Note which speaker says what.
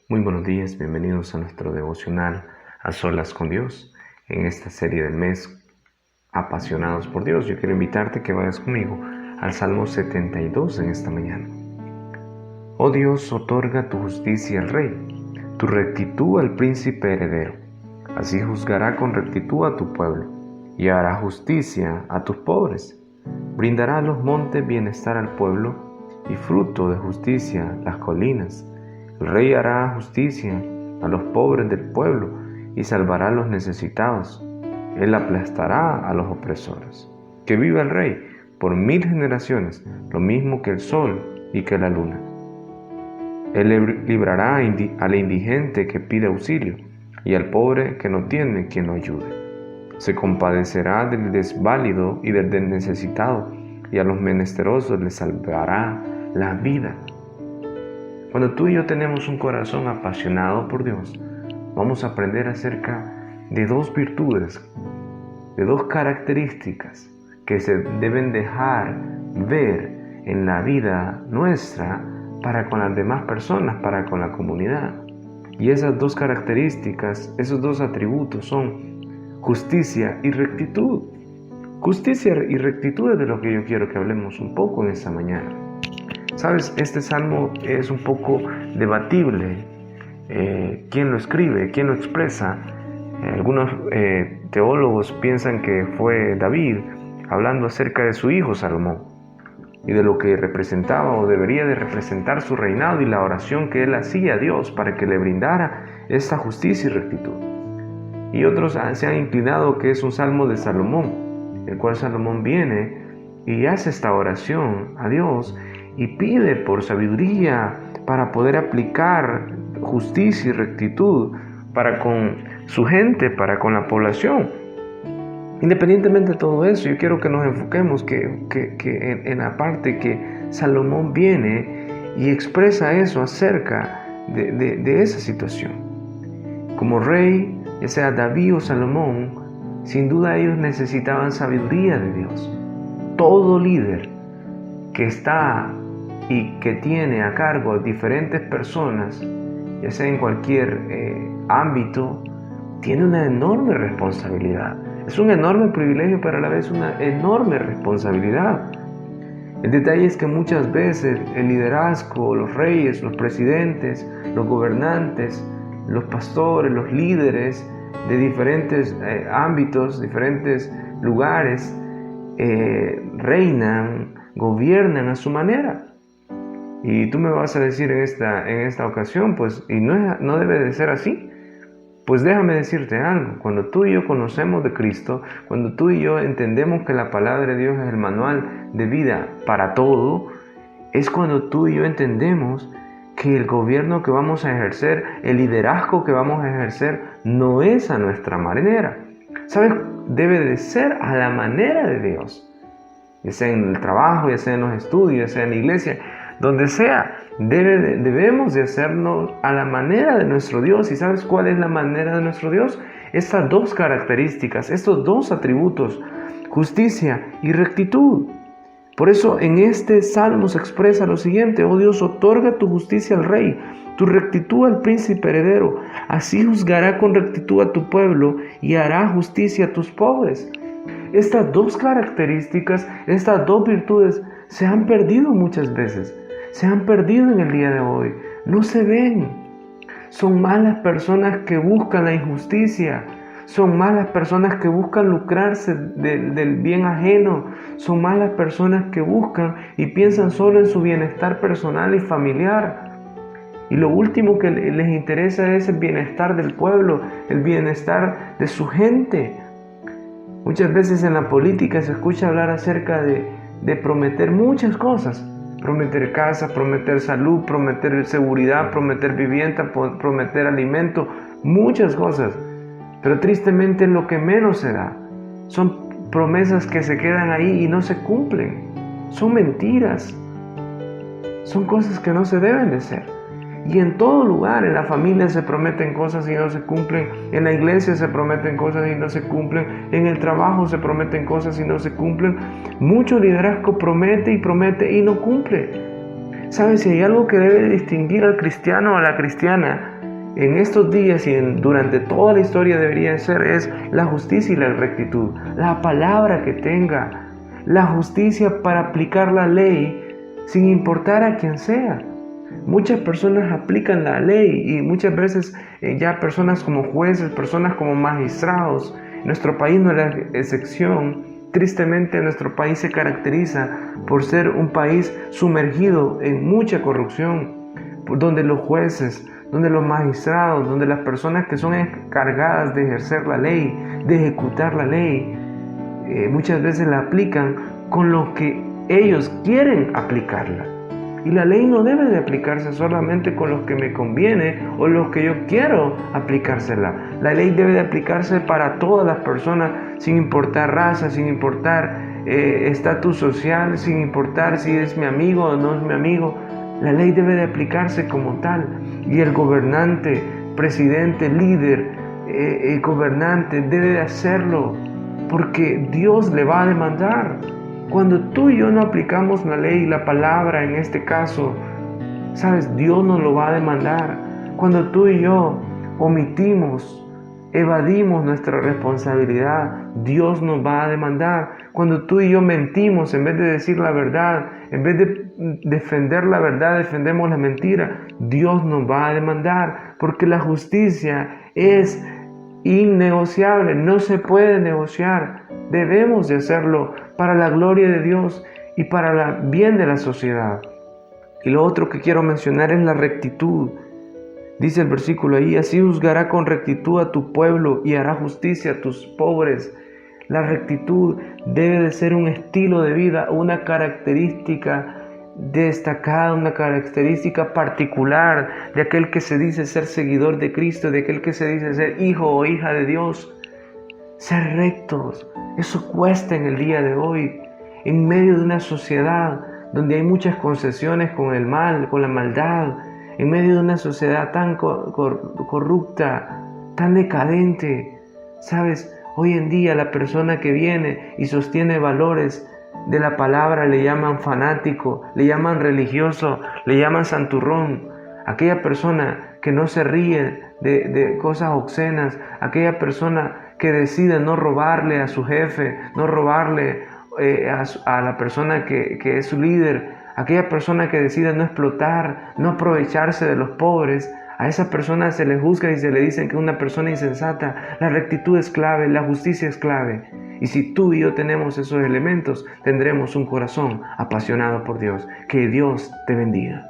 Speaker 1: Muy buenos días, bienvenidos a nuestro devocional A Solas con Dios. En esta serie del mes Apasionados por Dios, yo quiero invitarte a que vayas conmigo al Salmo 72 en esta mañana. Oh Dios, otorga tu justicia al rey, tu rectitud al príncipe heredero. Así juzgará con rectitud a tu pueblo y hará justicia a tus pobres. Brindará a los montes bienestar al pueblo y fruto de justicia las colinas. El rey hará justicia a los pobres del pueblo y salvará a los necesitados. Él aplastará a los opresores. Que viva el rey por 1000 generaciones, lo mismo que el sol y que la luna. Él librará al indigente que pide auxilio y al pobre que no tiene quien lo ayude. Se compadecerá del desválido y del necesitado, y a los menesterosos les salvará la vida. Cuando tú y yo tenemos un corazón apasionado por Dios, vamos a aprender acerca de dos virtudes, de dos características que se deben dejar ver en la vida nuestra para con las demás personas, para con la comunidad. Y esas dos características, esos dos atributos son justicia y rectitud. Justicia y rectitud es de lo que yo quiero que hablemos un poco en esta mañana. Sabes, este salmo es un poco debatible. ¿Quién lo escribe? ¿Quién lo expresa? Algunos teólogos piensan que fue David hablando acerca de su hijo Salomón y de lo que representaba o debería de representar su reinado y la oración que él hacía a Dios para que le brindara esta justicia y rectitud. Y otros se han inclinado que es un salmo de Salomón, el cual Salomón viene y hace esta oración a Dios y pide por sabiduría para poder aplicar justicia y rectitud para con su gente, para con la población. Independientemente de todo eso, yo quiero que nos enfoquemos en la parte que Salomón viene y expresa eso acerca de esa situación. Como rey, ya sea David o Salomón, sin duda ellos necesitaban sabiduría de Dios. Todo líder que está y que tiene a cargo a diferentes personas, ya sea en cualquier ámbito, tiene una enorme responsabilidad. Es un enorme privilegio, pero a la vez una enorme responsabilidad. El detalle es que muchas veces el liderazgo, los reyes, los presidentes, los gobernantes, los pastores, los líderes de diferentes ámbitos, diferentes lugares, reinan, gobiernan a su manera. Y tú me vas a decir en esta ocasión, pues, y no debe de ser así. Pues déjame decirte algo, cuando tú y yo conocemos de Cristo, cuando tú y yo entendemos que la palabra de Dios es el manual de vida para todo, es cuando tú y yo entendemos que el gobierno que vamos a ejercer, el liderazgo que vamos a ejercer, no es a nuestra manera. ¿Sabes? Debe de ser a la manera de Dios. Ya sea en el trabajo, ya sea en los estudios, ya sea en la iglesia, donde sea, debemos de hacerlo a la manera de nuestro Dios. ¿Y sabes cuál es la manera de nuestro Dios? Estas dos características, estos dos atributos, justicia y rectitud. Por eso en este salmo se expresa lo siguiente: oh Dios, otorga tu justicia al rey, tu rectitud al príncipe heredero. Así juzgará con rectitud a tu pueblo y hará justicia a tus pobres. Estas dos características, estas dos virtudes se han perdido muchas veces. Se han perdido en el día de hoy. No se ven. Son malas personas que buscan la injusticia. Son malas personas que buscan lucrarse del bien ajeno. Son malas personas que buscan y piensan solo en su bienestar personal y familiar. Y lo último que les interesa es el bienestar del pueblo, el bienestar de su gente. Muchas veces en la política se escucha hablar acerca de prometer muchas cosas. Prometer casa, prometer salud, prometer seguridad, prometer vivienda, prometer alimento, muchas cosas. Pero tristemente lo que menos se da son promesas que se quedan ahí y no se cumplen. Son mentiras. Son cosas que no se deben de ser. Y en todo lugar, en la familia se prometen cosas y no se cumplen, en la iglesia se prometen cosas y no se cumplen, en el trabajo se prometen cosas y no se cumplen. Mucho liderazgo promete y no cumple. ¿Sabes? Si hay algo que debe distinguir al cristiano o a la cristiana en estos días y durante toda la historia debería ser, es la justicia y la rectitud. La palabra que tenga, la justicia para aplicar la ley sin importar a quién sea. Muchas personas aplican la ley y muchas veces ya personas como jueces, personas como magistrados. Nuestro país no es la excepción. Tristemente nuestro país se caracteriza por ser un país sumergido en mucha corrupción, donde los jueces, donde los magistrados, donde las personas que son encargadas de ejercer la ley, de ejecutar la ley, muchas veces la aplican con lo que ellos quieren aplicarla. Y la ley no debe de aplicarse solamente con los que me conviene o los que yo quiero aplicársela. La ley debe de aplicarse para todas las personas, sin importar raza, sin importar estatus social, sin importar si es mi amigo o no es mi amigo. La ley debe de aplicarse como tal. Y el gobernante, presidente, líder, gobernante debe de hacerlo porque Dios le va a demandar. Cuando tú y yo no aplicamos la ley, la palabra en este caso, ¿sabes? Dios nos lo va a demandar. Cuando tú y yo omitimos, evadimos nuestra responsabilidad, Dios nos va a demandar. Cuando tú y yo mentimos en vez de decir la verdad, en vez de defender la verdad, defendemos la mentira, Dios nos va a demandar. Porque la justicia es innegociable, no se puede negociar. Debemos de hacerlo para la gloria de Dios y para el bien de la sociedad. Y lo otro que quiero mencionar es la rectitud. Dice el versículo ahí: así juzgará con rectitud a tu pueblo y hará justicia a tus pobres. La rectitud debe de ser un estilo de vida, una característica destacada, una característica particular de aquel que se dice ser seguidor de Cristo, de aquel que se dice ser hijo o hija de Dios. Ser rectos, eso cuesta en el día de hoy, en medio de una sociedad donde hay muchas concesiones con el mal, con la maldad, en medio de una sociedad tan corrupta, tan decadente. ¿Sabes? Hoy en día la persona que viene y sostiene valores de la palabra le llaman fanático, le llaman religioso, le llaman santurrón. Aquella persona que no se ríe de cosas obscenas, aquella persona que decide no robarle a su jefe, no robarle a la persona que es su líder, aquella persona que decide no explotar, no aprovecharse de los pobres, a esa persona se le juzga y se le dice que es una persona insensata. La rectitud es clave, la justicia es clave. Y si tú y yo tenemos esos elementos, tendremos un corazón apasionado por Dios. Que Dios te bendiga.